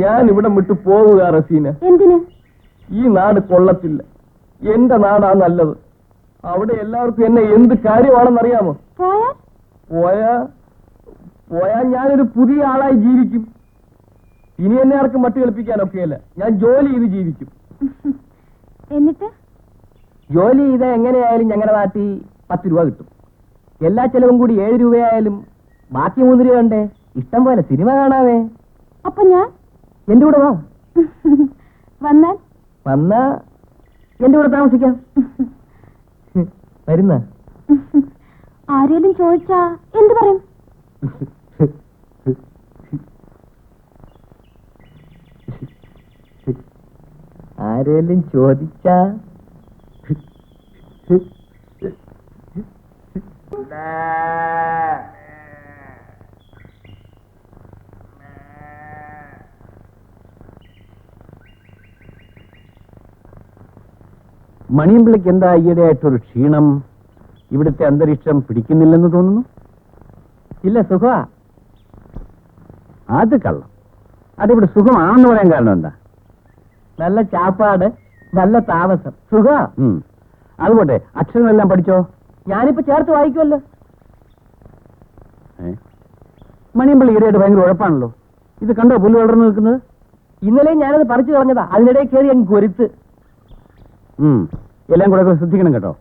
ഞാൻ ഇവിടെ വിട്ടു പോവുക റസീന. എന്തിന്? ഈ നാട് കൊള്ളത്തില്ല. എന്റെ നാടാ നല്ലത്. അവിടെ എല്ലാവർക്കും എന്നെ എന്ത് കാര്യമാണെന്നറിയാമോ? പോയാ ഞാനൊരു പുതിയ ആളായി ജീവിക്കും. ഇനി എന്നെ ആർക്കും മട്ട് കളിപ്പിക്കാനൊക്കെയല്ല. ഞാൻ ജോലി ചെയ്ത് ജീവിക്കും. എന്നിട്ട് ജോലി ചെയ്ത എങ്ങനെയായാലും ഞങ്ങളുടെ നാട്ടിൽ 10 രൂപ കിട്ടും. എല്ലാ ചെലവും കൂടി 7 രൂപയായാലും ബാക്കി 3 രൂപ ഉണ്ടേ. ഇഷ്ടം പോലെ സിനിമ കാണാവേ. അപ്പൊ ഞാൻ എന്റെ കൂടെ വാ. വന്നാ എന്റെ കൂടെ താമസിക്കാം. വരുന്ന ആരേലും ചോദിച്ചാ എന്ത് പറയും? ആരേലും ചോദിച്ചാ മണിയമ്പിളിക്ക് എന്താ ഈയിടെയായിട്ടൊരു ക്ഷീണം? ഇവിടുത്തെ അന്തരീക്ഷം പിടിക്കുന്നില്ലെന്ന് തോന്നുന്നു. ഇല്ല, സുഖ. അത് കള്ളം. അതിവിടെ സുഖമാണെന്ന് പറയാൻ കാരണം എന്താ? നല്ല ചാപ്പാട്, നല്ല താമസം, സുഖ. അതുപോട്ടെ, അക്ഷരങ്ങളെല്ലാം പഠിച്ചോ? ഞാനിപ്പോ ചേർത്ത് വായിക്കുമല്ലോ. മണിയമ്പിളി ഈയിടെയായിട്ട് ഭയങ്കര ഉഴപ്പാണല്ലോ. ഇത് കണ്ടോ പുല്ല് വളർന്നു നിൽക്കുന്നത്? ഇന്നലെ ഞാനത് പറിച്ചു കളഞ്ഞതാ. അതിനിടെ കയറി അങ്ങ് കൊരുത്ത്. എല്ലാം കൂടെ ശ്രദ്ധിക്കണം കേട്ടോ.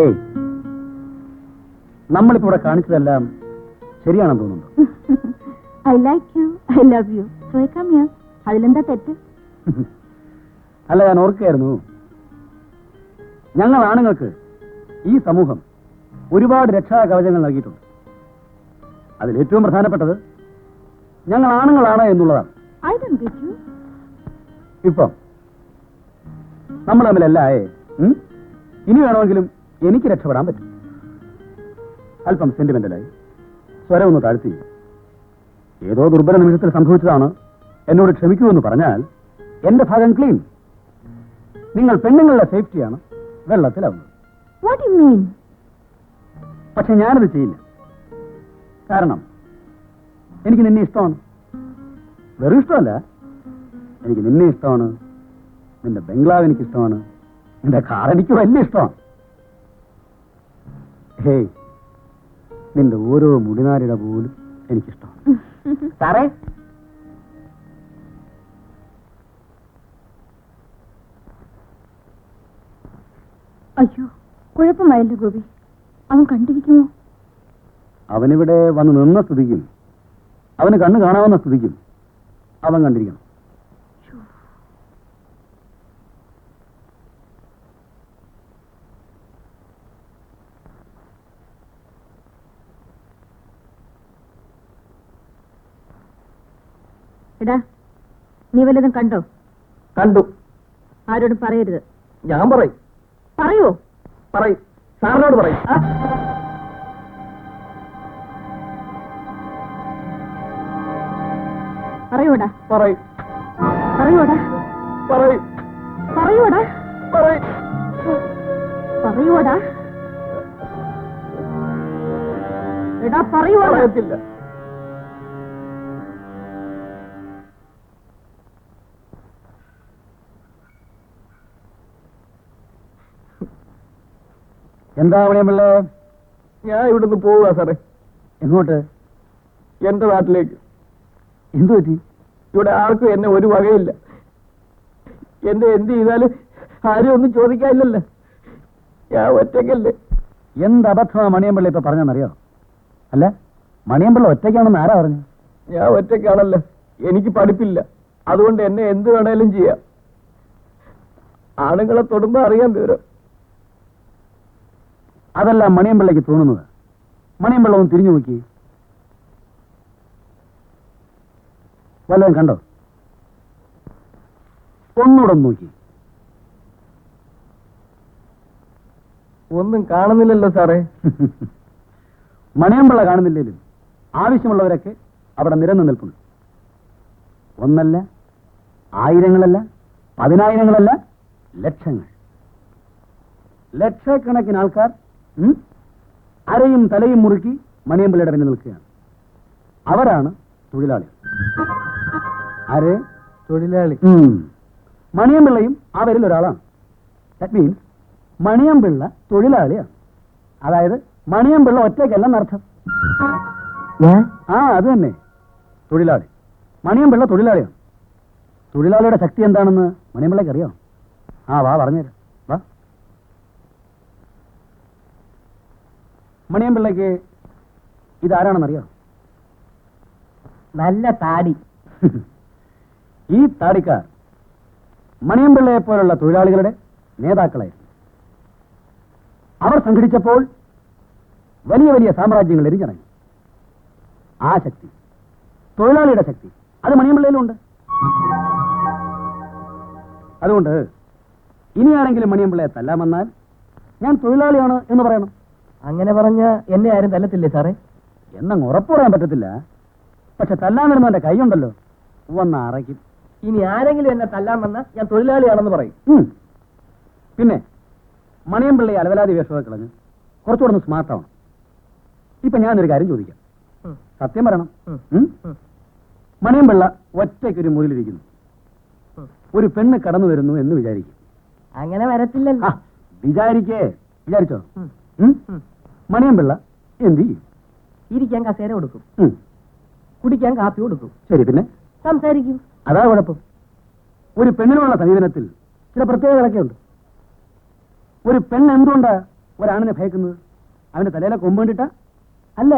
ഏയ്, നമ്മളിപ്പോ ഇവിടെ കാണിച്ചതെല്ലാം ശരിയാണെന്ന് തോന്നുന്നു. I like you, I love you, so I come here. അതിലെന്താ തെറ്റ്? അല്ല, ഞാൻ ഓർക്കുകയായിരുന്നു, ഞങ്ങൾ ആണുങ്ങൾക്ക് ഈ സമൂഹം ഒരുപാട് രക്ഷാ കവചങ്ങൾ നൽകിയിട്ടുണ്ട്. അതിലേറ്റവും പ്രധാനപ്പെട്ടത് ഞങ്ങൾ ആണുങ്ങളാണ് എന്നുള്ളതാണ്. I don't get you. ഇപ്പം നമ്മൾ തമ്മിലല്ലേ, ഇനി വേണമെങ്കിലും എനിക്ക് രക്ഷപ്പെടാൻ പറ്റും. അല്പം സെന്റിമെന്റലായി, സ്വരം ഒന്ന് താഴ്ത്തി, ഏതോ ദുർബല നിമിഷത്തിൽ സംഭവിച്ചതാണ്, എന്നോട് ക്ഷമിക്കൂ എന്ന് പറഞ്ഞാൽ എന്റെ ഭാഗം ക്ലീൻ. നിങ്ങൾ പെണ്ണുങ്ങളുടെ സേഫ്റ്റിയാണ് വെള്ളത്തിലാവുന്നത്. What do you mean? പക്ഷെ ഞാനത് ചെയ്യില്ല. കാരണം എനിക്ക് നിന്നെ ഇഷ്ടമാണ്. വെറും ഇഷ്ടമല്ല, എനിക്ക് നിന്നെ ഇഷ്ടമാണ്, നിന്റെ ബംഗ്ലാവ് എനിക്ക് ഇഷ്ടമാണ്, നിന്റെ കാർ എനിക്ക് വലിയ ഇഷ്ടമാണ്. ഹേയ്, നിന്റെ ഓരോ മുടിനാരിട പോലും എനിക്കിഷ്ടമാണ്. സാറേ, അയ്യോ, കുഴപ്പമായല്ലോ ഗോപി. അവൻ കണ്ടിരിക്കുമോ? അവനിവിടെ വന്ന് നിന്ന സ്ഥിതിക്കും അവന് കണ്ണ് കാണാവുന്ന സ്ഥിതിക്കും അവൻ കണ്ടിരിക്കണം. എടാ, നീ വല്ലതും കണ്ടോ? കണ്ടു. ആരോടും പറയരുത്. ഞാൻ പറയും. പറയോ? പറയും. സാറിനോട് പറയും. പറയൂടാ. പറയും. പറയൂടാ. പറയും. പറയൂടാ. പറയും. പറയൂടാ. എടാ, പറയൂടാ. പറയത്തില്ല. എന്താ മണിയമ്പിള്ള? ഞാൻ ഇവിടുന്ന് പോവുക സാറേ. എങ്ങോട്ട്? എന്റെ നാട്ടിലേക്ക്. എന്തു പറ്റി? ഇവിടെ ആർക്കും എന്നെ ഒരു വകയില്ല. എന്റെ എന്ത് ചെയ്താലും ആരും ഒന്നും ചോദിക്കാനില്ലല്ലോ. ഞാൻ ഒറ്റയ്ക്കല്ലേ. എന്ത് അബദ്ധമാണ് മണിയമ്പിള്ള ഇപ്പൊ പറഞ്ഞെന്നറിയോ? അല്ല, മണിയമ്പിള്ള ഒറ്റയ്ക്കാണെന്ന് ആരാ പറഞ്ഞു? ഞാൻ ഒറ്റയ്ക്കാണല്ലോ. എനിക്ക് പഠിപ്പില്ല. അതുകൊണ്ട് എന്നെ എന്ത് വേണേലും ചെയ്യാം. ആണുങ്ങളെ തൊടുമ്പോ അറിയാൻ വിവരം. അതല്ല മണിയമ്പിള്ളയ്ക്ക് തോന്നുന്നത്. മണിയമ്പിള്ള ഒന്ന് തിരിഞ്ഞു നോക്കി. വല്ലതും കണ്ടോ? ഒന്നുകൂടെ ഒന്ന് നോക്കി. ഒന്നും കാണുന്നില്ലല്ലോ സാറേ. മണിയമ്പിള്ള കാണുന്നില്ലേലും ആവശ്യമുള്ളവരൊക്കെ അവിടെ നിരന്നു നിൽക്കുന്നു. ഒന്നല്ല, ആയിരങ്ങളല്ല, 10,000ങ്ങളല്ല, ലക്ഷങ്ങൾ. ലക്ഷക്കണക്കിന് ആൾക്കാർ അരയും തലയും മുറുക്കി മണിയമ്പിള്ളയുടെ പിന്നിൽ നിൽക്കുകയാണ്. അവരാണ് തൊഴിലാളി. ആര്? തൊഴിലാളി. മണിയമ്പിള്ളയും അവരിൽ ഒരാളാണ്. ദാറ്റ് മീൻസ് മണിയമ്പിള്ള തൊഴിലാളിയാണ്. അതായത് മണിയമ്പിള്ള ഒറ്റയ്ക്കല്ലെന്ന് അർത്ഥം. അത് തന്നെ, തൊഴിലാളി. മണിയമ്പിള്ള തൊഴിലാളിയാണ്. തൊഴിലാളിയുടെ ശക്തി എന്താണെന്ന് മണിയമ്പിള്ളയ്ക്ക് അറിയാം. വാ പറഞ്ഞുതരാം. വാ. മണിയമ്പിള്ളയ്ക്ക് ഇതാരാണെന്നറിയാം? നല്ല താടി. ഈ താടിക്കാർ മണിയമ്പിള്ളയെ പോലുള്ള തൊഴിലാളികളുടെ നേതാക്കളായിരുന്നു. അവർ സംഘടിച്ചപ്പോൾ വലിയ വലിയ സാമ്രാജ്യങ്ങൾ എരിഞ്ഞിറങ്ങി. ആ ശക്തി, തൊഴിലാളിയുടെ ശക്തി, അത് മണിയമ്പിള്ളയിലുണ്ട്. അതുകൊണ്ട് ഇനിയാണെങ്കിലും മണിയമ്പിള്ളയെ തല്ലാൻ വന്നാൽ ഞാൻ തൊഴിലാളിയാണ് എന്ന് പറയണം. അങ്ങനെ പറഞ്ഞ എന്നെ ആരും തല്ലത്തില്ലേ സാറേ? എന്നങ്ങ് ഉറപ്പ് പറയാൻ പറ്റത്തില്ല. പക്ഷെ തല്ലാൻ വരുന്നവന്റെ കൈയുണ്ടല്ലോ, വന്ന് അറയ്ക്കും. ഇനി ആരെങ്കിലും എന്നെ തല്ലാൻ വന്നാൽ ഞാൻ തൊഴിലാളിയാണെന്ന് പറയും. പിന്നെ മണിയമ്പിള്ളയെ അലവലാതി വേഷമൊക്കെ കളഞ്ഞ് കുറച്ചുകൂടെ ഒന്ന് സ്മാർട്ട് ആവണം. ഇപ്പൊ ഞാനൊരു കാര്യം ചോദിക്കാം, സത്യം പറയണം. മണിയമ്പിള്ള ഒറ്റയ്ക്കൊരു മുറിയിലിരിക്കുന്നു. ഒരു പെണ്ണ് കടന്നു വരുന്നു എന്ന് വിചാരിക്കും. അങ്ങനെ വരത്തില്ലല്ലോ. വിചാരിച്ചോ? മണിയമ്പിള്ള എന്ത് ചെയ്യും? ഇരിക്കാൻ കസേര കൊടുക്കും, കുടിക്കാൻ കാപ്പി കൊടുക്കും. ശരി, പിന്നെ സംസാരിക്കും. അതാ കുഴപ്പം. ഒരു പെണ്ണിനുള്ള സമീപനത്തിൽ ചില പ്രത്യേകതകളൊക്കെ ഉണ്ട്. ഒരു പെണ്ണ് എന്തുകൊണ്ടാ ഒരാണിനെ ഭയക്കുന്നത്? അവന്റെ തലയിലെ കൊമ്പ് കണ്ടിട്ടാ? അല്ല,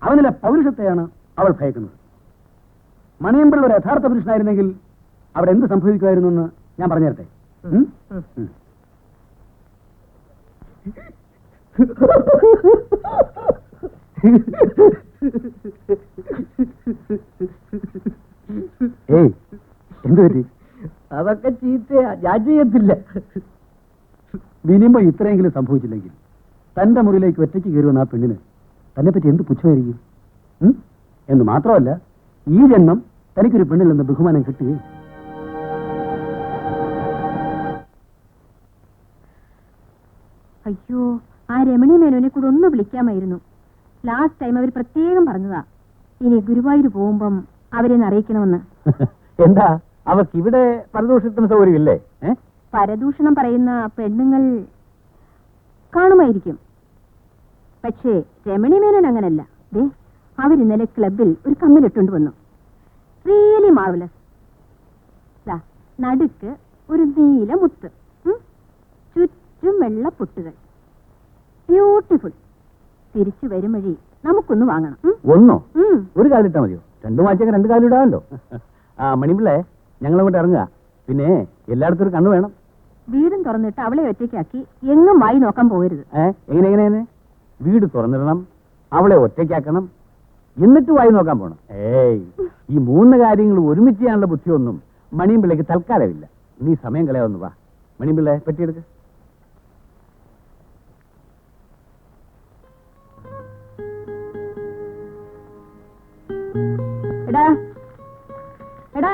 അവനിലെ പൗരുഷത്തെയാണ് അവൾ ഭയക്കുന്നത്. മണിയമ്പിള്ള ഒരു യഥാർത്ഥ പുരുഷനായിരുന്നെങ്കിൽ അവിടെ എന്ത് സംഭവിക്കുമായിരുന്നു എന്ന് ഞാൻ പറഞ്ഞു തരട്ടെ. ഏയ്, എന്ത് പറ്റി? അതൊക്കെ ചീത്തയാ, ഞാൻ ചെയ്യത്തില്ല. മിനിമം ഇത്രയെങ്കിലും സംഭവിച്ചില്ലെങ്കിൽ തന്റെ മുറിയിലേക്ക് ഒറ്റയ്ക്ക് കയറുന്ന ആ പെണ്ണിന് തന്നെ പറ്റി എന്ത് പുച്ഛമായിരിക്കും? എന്ന് മാത്രമല്ല, ഈ ജന്മം തനിക്കൊരു പെണ്ണിൽ നിന്ന് ബഹുമാനം കിട്ടുകയും. അയ്യോ, ആ രമണി മേനോനെ കൂടെ ഒന്ന് വിളിക്കാമായിരുന്നു. ലാസ്റ്റ് ടൈം അവർ പ്രത്യേകം പറഞ്ഞതാ, ഇനി ഗുരുവായൂർ പോകുമ്പം അവരെ അറിയിക്കണമെന്ന്. എന്താ, അവർക്ക് ഇവിടെ പരദൂഷണത്തിന് സൗകര്യമില്ലേ? പരദൂഷണം പറയുന്ന പെണ്ണുങ്ങൾ കാണുമായിരിക്കും. പക്ഷേ രമണി മേനോൻ അങ്ങനല്ല. ദേ, അവരിന്നലെ ക്ലബിൽ ഒരു കമ്മലിട്ടുകൊണ്ട് വന്നു. Really marvellous. നടുക്ക് ഒരു നീല മുത്ത്, ചുറ്റും വെള്ള പൊട്ടുകൾ. ബ്യൂട്ടിഫുൾ. തിരിച്ചു വരും വഴി നമുക്കൊന്ന് വാങ്ങണം. ഒന്നോ? ഒരു കാലിട്ടാ മതിയോ? രണ്ടു മാച്ചൊക്കെ രണ്ട് കാലിടാമല്ലോ. മണിപിള്ളേ, ഞങ്ങളങ്ങോട്ട് ഇറങ്ങുക. പിന്നെ എല്ലായിടത്തും ഒരു കണ്ണു വേണം. വീടും തുറന്നിട്ട് അവളെ ഒറ്റയ്ക്കാക്കി എങ്ങും വായി നോക്കാൻ പോകരുത്. എങ്ങനെ? വീട് തുറന്നിടണം, അവളെ ഒറ്റയ്ക്കാക്കണം, എന്നിട്ട് വായി നോക്കാൻ പോണം? ഈ മൂന്ന് കാര്യങ്ങൾ ഒരുമിച്ച് ചെയ്യാനുള്ള ബുദ്ധിയൊന്നും മണിയമ്പിള്ളയ്ക്ക് തൽക്കാലമില്ല. നീ സമയം കളയാവുന്നു. വാ മണിയമ്പിള്ളേ, പെട്ടിയെടുക്ക്. എടാ എടാ,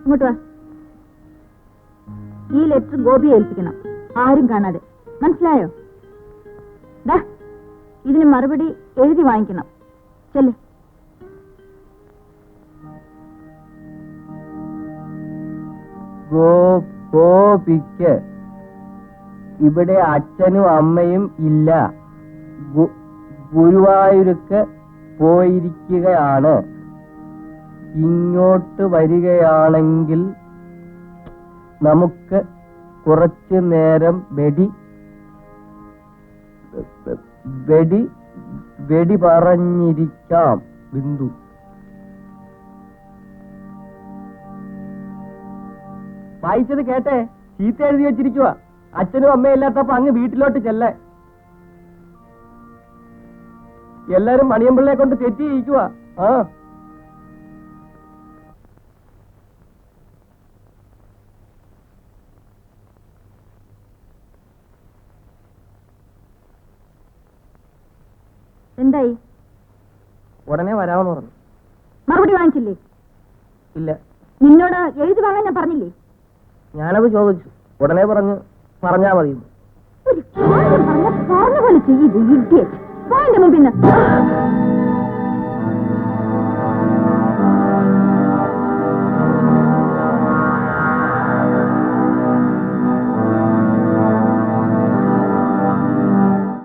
ഇങ്ങോട്ട് വാ. ഈ ലെറ്റർ ഗോപിയെ ഏൽപ്പിക്കണം, ആരും കാണാതെ. മനസ്സിലായോ? ഇതിന് മറുപടി എഴുതി വാങ്ങിക്കണം. ചെല്ലേ. ഗോപിക്ക് ഇവിടെ അച്ഛനും അമ്മയും ഇല്ല. ഗുരുവായൂർക്ക് പോയിരിക്കുകയാണ്. ഇങ്ങോട്ട് വരികയാണെങ്കിൽ നമുക്ക് കുറച്ചു നേരം വെടി പറഞ്ഞിരിക്കാം. ബിന്ദു. വായിച്ചത് കേട്ടെ? ചീത്ത എഴുതി വെച്ചിരിക്കുക. അച്ഛനും അമ്മയില്ലാത്തപ്പോ അങ്ങ് വീട്ടിലോട്ട് ചെല്ലേ. എല്ലാരും മണിയമ്പിള്ളയെ കൊണ്ട് തെറ്റിയിരിക്കുക. എന്തായി? ഉടനെ വരാമെന്ന് പറഞ്ഞു. മറുപടി വാങ്ങിച്ചില്ലേ? ഇല്ല. നിന്നോട് എഴുതി വാങ്ങാൻ ഞാൻ പറഞ്ഞില്ലേ? ഞാനത് ചോദിച്ചു, ഉടനെ പറഞ്ഞാ മതി. ഒരു കാര്യം പറഞ്ഞ പോലെ ചെയ്ത് ഇഡിയറ്റ്. വാ എന്റെ മുമ്പിൽ നിന്ന്.